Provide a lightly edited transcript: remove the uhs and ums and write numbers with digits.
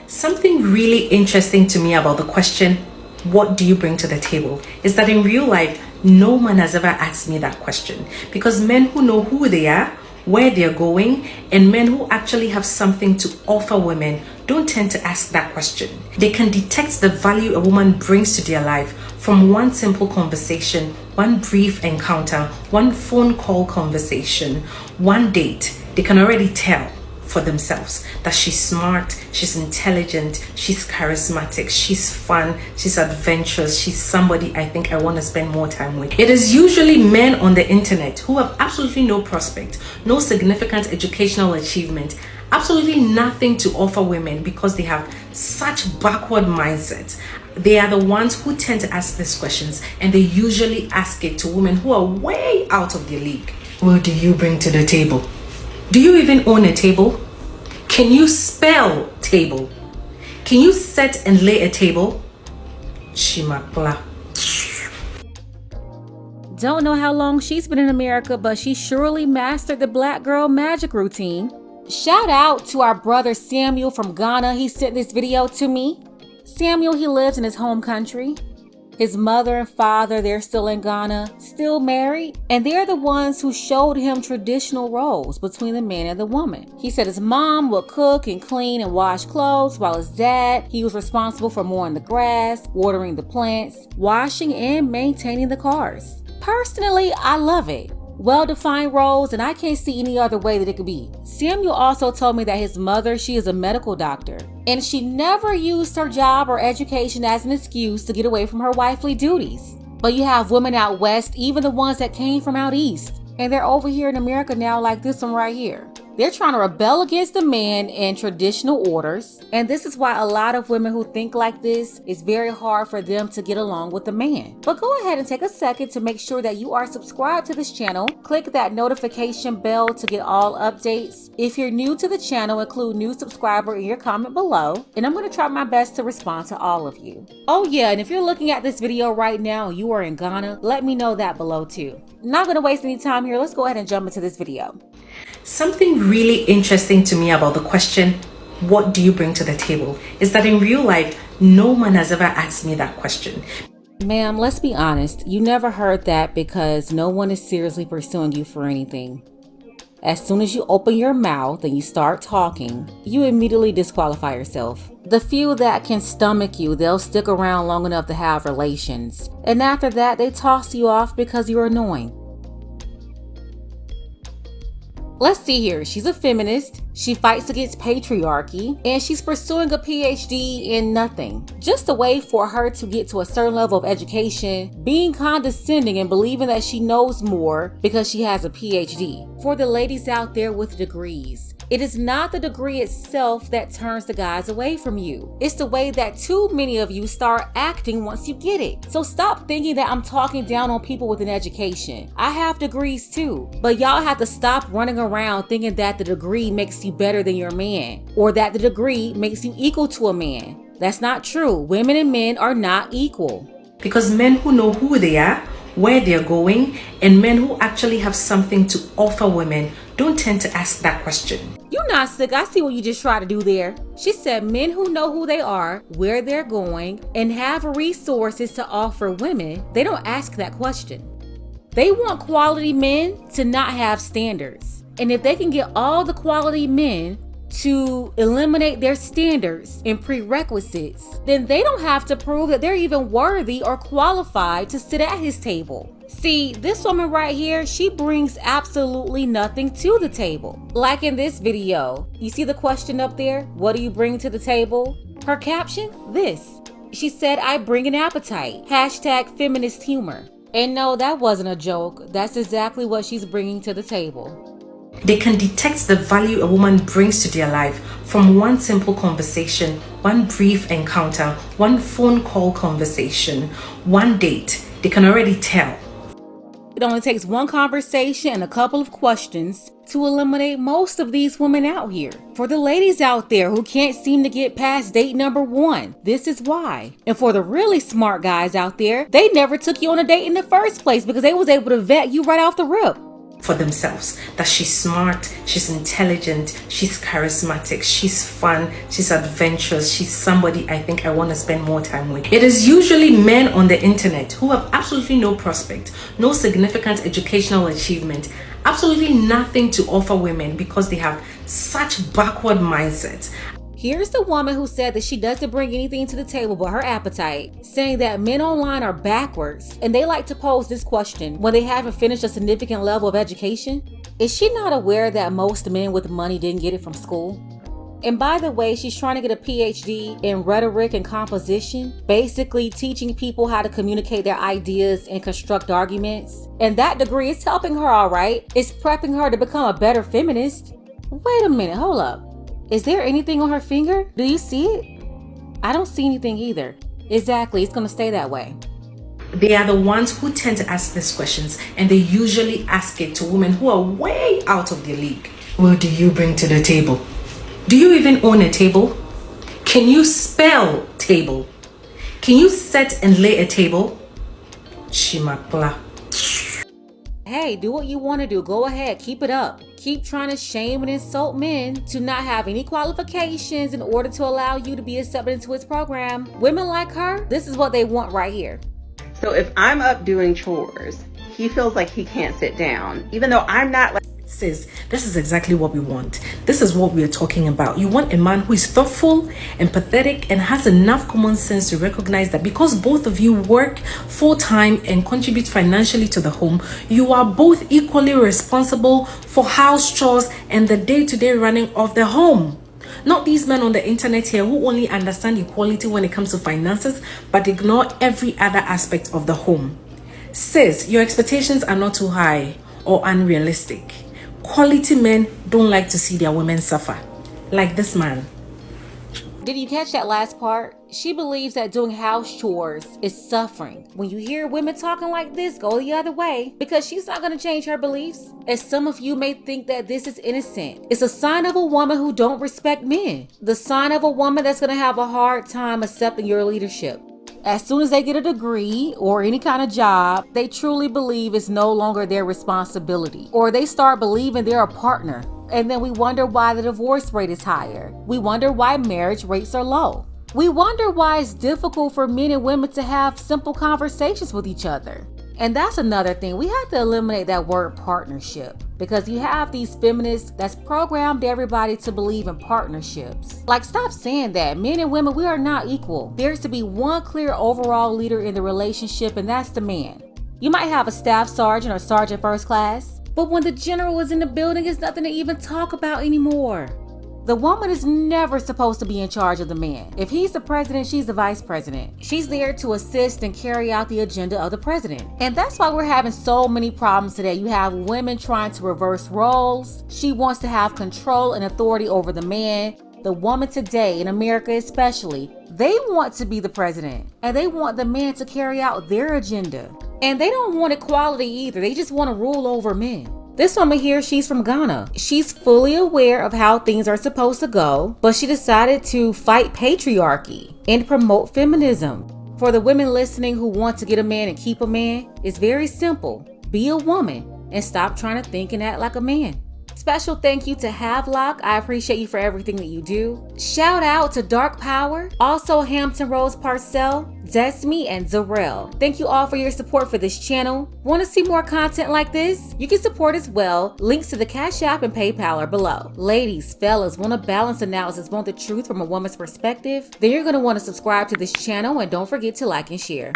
Something really interesting to me about the question, what do you bring to the table, is that in real life, no man has ever asked me that question. Because men who know who they are, where they're going, and men who actually have something to offer women don't tend to ask that question. They can detect the value a woman brings to their life from one simple conversation, one brief encounter, one phone call conversation, one date. They can already tell for themselves that she's smart, she's intelligent, she's charismatic, she's fun, she's adventurous, she's somebody I think I want to spend more time with. It is usually men on the internet who have absolutely no prospect, no significant educational achievement, absolutely nothing to offer women because they have such backward mindsets. They are the ones who tend to ask these questions, and they usually ask it to women who are way out of their league. What do you bring to the table? Do you even own a table? Can you spell table? Can you set and lay a table? Chimakla. Don't know how long she's been in America, but she surely mastered the black girl magic routine. Shout out to our brother Samuel from Ghana. He sent this video to me. Samuel, he lives in his home country. His mother and father, they're still in Ghana, still married, and they're the ones who showed him traditional roles between the man and the woman. He said his mom would cook and clean and wash clothes, while his dad, he was responsible for mowing the grass, watering the plants, washing and maintaining the cars. Personally, I love it. Well-defined roles, and I can't see any other way that it could be. Samuel also told me that his mother, she is a medical doctor, and she never used her job or education as an excuse to get away from her wifely duties. But you have women out west, even the ones that came from out east, and they're over here in America now like this one right here. They're trying to rebel against the man and traditional orders, and this is why a lot of women who think like this, it's very hard for them to get along with the man. But go ahead and take a second to make sure that you are subscribed to this channel. Click that notification bell to get all updates. If you're new to the channel, include new subscriber in your comment below, and I'm going to try my best to respond to all of you. Oh yeah, and if you're looking at this video right now and you are in Ghana, let me know that below too. Not going to waste any time here. Let's go ahead and jump into this video. Something really interesting to me about the question, what do you bring to the table, is that in real life, no man has ever asked me that question. Ma'am, let's be honest. You never heard that because no one is seriously pursuing you for anything. As soon as you open your mouth and you start talking, you immediately disqualify yourself. The few that can stomach you, they'll stick around long enough to have relations. And after that, they toss you off because you're annoying. Let's see here. She's a feminist. She fights against patriarchy, and she's pursuing a PhD in nothing. Just a way for her to get to a certain level of education, being condescending and believing that she knows more because she has a PhD. For the ladies out there with degrees, it is not the degree itself that turns the guys away from you. It's the way that too many of you start acting once you get it. So stop thinking that I'm talking down on people with an education. I have degrees too, but y'all have to stop running around thinking that the degree makes you better than your man, or that the degree makes you equal to a man. That's not true. Women and men are not equal. Because men who know who they are, where they're going, and men who actually have something to offer women don't tend to ask that question. You're not sick. I see what you just tried to do there. She said men who know who they are, where they're going, and have resources to offer women, they don't ask that question. They want quality men to not have standards. And if they can get all the quality men to eliminate their standards and prerequisites, then they don't have to prove that they're even worthy or qualified to sit at his table. See, this woman right here, she brings absolutely nothing to the table. Like in this video, you see the question up there? What do you bring to the table? Her caption? This. She said, I bring an appetite. # feminist humor. And no, that wasn't a joke. That's exactly what she's bringing to the table. They can detect the value a woman brings to their life from one simple conversation, one brief encounter, one phone call conversation, one date. They can already tell. It only takes one conversation and a couple of questions to eliminate most of these women out here. For the ladies out there who can't seem to get past date number 1, this is why. And for the really smart guys out there, they never took you on a date in the first place because they was able to vet you right off the rip. for themselves, that she's smart, she's intelligent, she's charismatic, she's fun, she's adventurous, she's somebody I think I want to spend more time with. It is usually men on the internet who have absolutely no prospect, no significant educational achievement, absolutely nothing to offer women because they have such backward mindsets. Here's the woman who said that she doesn't bring anything to the table but her appetite, saying that men online are backwards and they like to pose this question when they haven't finished a significant level of education. Is she not aware that most men with money didn't get it from school? And by the way, she's trying to get a PhD in rhetoric and composition, basically teaching people how to communicate their ideas and construct arguments. And that degree is helping her, all right. It's prepping her to become a better feminist. Wait a minute, hold up. Is there anything on her finger? Do you see it? I don't see anything either. Exactly, it's gonna stay that way. They are the ones who tend to ask these questions, and they usually ask it to women who are way out of their league. What do you bring to the table? Do you even own a table? Can you spell table? Can you set and lay a table? Shimakla. Hey, do what you want to do. Go ahead, keep it up. Keep trying to shame and insult men to not have any qualifications in order to allow you to be accepted into his program. Women like her, this is what they want right here. So if I'm up doing chores, he feels like he can't sit down, even though I'm not. Sis, this is exactly what we want. This is what we are talking about. You want a man who is thoughtful, empathetic, and has enough common sense to recognize that because both of you work full-time and contribute financially to the home, you are both equally responsible for house chores and the day-to-day running of the home. Not these men on the internet here who only understand equality when it comes to finances, but ignore every other aspect of the home. Sis, your expectations are not too high or unrealistic. Quality men don't like to see their women suffer, like this man. Did you catch that last part? She believes that doing house chores is suffering. When you hear women talking like this, go the other way, because she's not going to change her beliefs. As some of you may think that this is innocent, it's a sign of a woman who don't respect men. The sign of a woman that's going to have a hard time accepting your leadership. As soon as they get a degree or any kind of job, they truly believe it's no longer their responsibility, or they start believing they're a partner. And then we wonder why the divorce rate is higher. We wonder why marriage rates are low. We wonder why it's difficult for men and women to have simple conversations with each other. And that's another thing. We have to eliminate that word partnership, because you have these feminists that's programmed everybody to believe in partnerships. Like, stop saying that. Men and women, we are not equal. There's to be one clear overall leader in the relationship, and that's the man. You might have a staff sergeant or sergeant first class, but when the general is in the building, it's nothing to even talk about anymore. The woman is never supposed to be in charge of the man. If he's the president, she's the vice president. She's there to assist and carry out the agenda of the president. And that's why we're having so many problems today. You have women trying to reverse roles. She wants to have control and authority over the man. The woman today, in America especially, they want to be the president, and they want the man to carry out their agenda. And they don't want equality either. They just want to rule over men. This woman here, she's from Ghana. She's fully aware of how things are supposed to go, but she decided to fight patriarchy and promote feminism. For the women listening who want to get a man and keep a man, it's very simple. Be a woman and stop trying to think and act like a man. Special thank you to Havelock. I appreciate you for everything that you do. Shout out to Dark Power, also Hampton Rose Parcell, Desmi, and Zarel. Thank you all for your support for this channel. Want to see more content like this? You can support as well. Links to the Cash App and PayPal are below. Ladies, fellas, want a balanced analysis, want the truth from a woman's perspective? Then you're going to want to subscribe to this channel, and don't forget to like and share.